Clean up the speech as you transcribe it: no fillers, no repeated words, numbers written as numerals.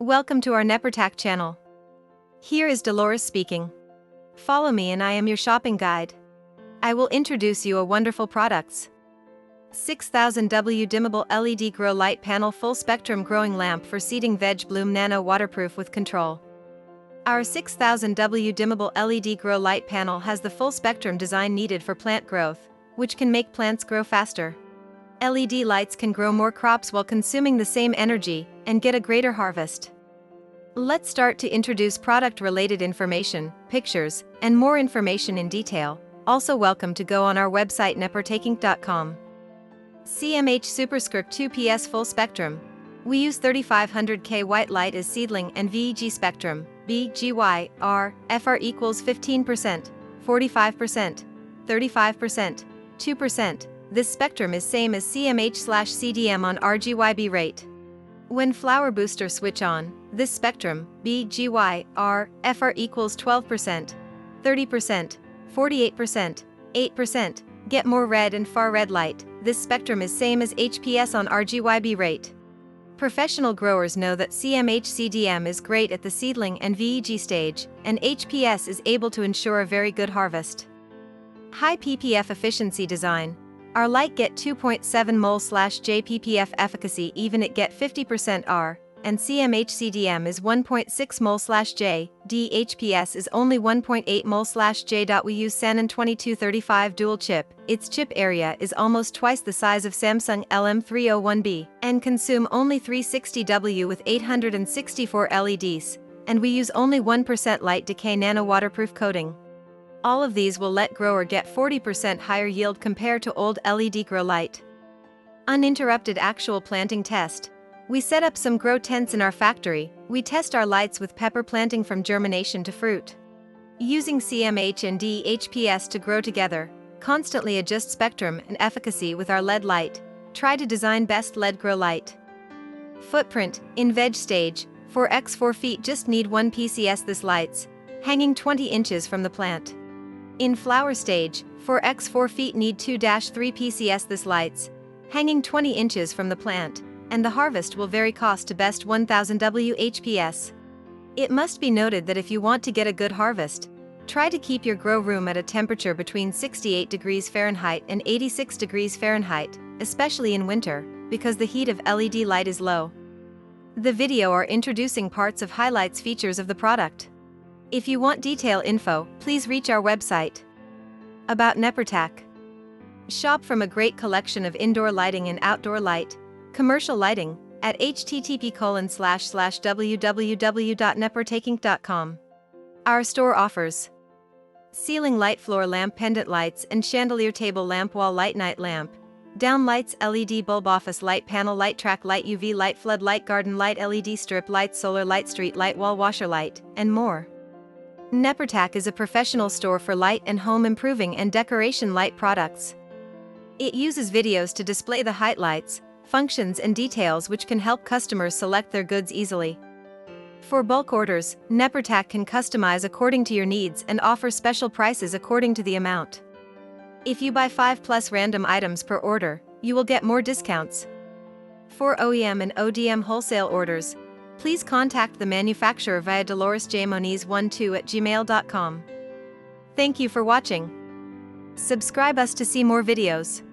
Welcome to our NEPARTAK channel. Here is Dolores speaking. Follow me and I am your shopping guide. I will introduce you a wonderful products. 6000W Dimmable LED Grow Light Panel Full Spectrum Growing Lamp for Seeding Veg Bloom Nano Waterproof with Control. Our 6000W Dimmable LED Grow Light Panel has the full spectrum design needed for plant growth, which can make plants grow faster. LED lights can grow more crops while consuming the same energy and get a greater harvest. Let's start to introduce product-related information, pictures, and more information in detail. Also welcome to go on our website nepartakinc.com. CMH Superscript 2PS Full Spectrum. We use 3500K white light as seedling and VEG spectrum, BGY, FR equals 15%, 45%, 35%, 2%. This spectrum is same as CMH/CDM on RGYB rate. When flower booster switch on, this spectrum, BGY, FR equals 12%, 30%, 48%, 8%, get more red and far red light. This spectrum is same as HPS on RGYB rate. Professional growers know that CMH/CDM is great at the seedling and VEG stage, and HPS is able to ensure a very good harvest. High ppf efficiency design. Our light get 2.7 mol/J ppf efficacy even it get 50% R, and CMH/CDM is 1.6 mol/J, DHPS is only 1.8 mol/J. We use Sanon 2235 dual chip. Its chip area is almost twice the size of Samsung LM301B, and consume only 360W with 864 LEDs, and we use only 1% light decay nano waterproof coating. All of these will let grower get 40% higher yield compared to old LED grow light. Uninterrupted actual planting test. We set up some grow tents in our factory. We test our lights with pepper planting from germination to fruit. Using CMH and DHPS to grow together, constantly adjust spectrum and efficacy with our LED light. Try to design best LED grow light. Footprint, in veg stage, 4x 4 feet just need 1 PCS this lights, hanging 20 inches from the plant. In flower stage, 4x 4 feet need 2-3 PCS this lights, hanging 20 inches from the plant, and the harvest will vary cost to best 1000 WHPS. It must be noted that if you want to get a good harvest, try to keep your grow room at a temperature between 68 degrees Fahrenheit and 86 degrees Fahrenheit, especially in winter, because the heat of LED light is low. The video are introducing parts of highlights features of the product. If you want detail info, please reach our website. About NEPARTAK. Shop from a great collection of indoor lighting and outdoor light, commercial lighting, at http://www.nepartakinc.com. Our store offers ceiling light, floor lamp, pendant lights and chandelier table lamp, wall light, night lamp, down lights, LED bulb, office light, panel light, track light, UV light, flood light, garden light, LED strip light, solar light, street light, wall washer light, and more. NEPARTAK is a professional store for light and home improving and decoration light products. It uses videos to display the highlights, functions and details which can help customers select their goods easily. For bulk orders, NEPARTAK can customize according to your needs and offer special prices according to the amount. If you buy 5+ random items per order, you will get more discounts. For OEM and ODM wholesale orders, please contact the manufacturer via doloresjmoniz12@gmail.com. Thank you for watching. Subscribe us to see more videos.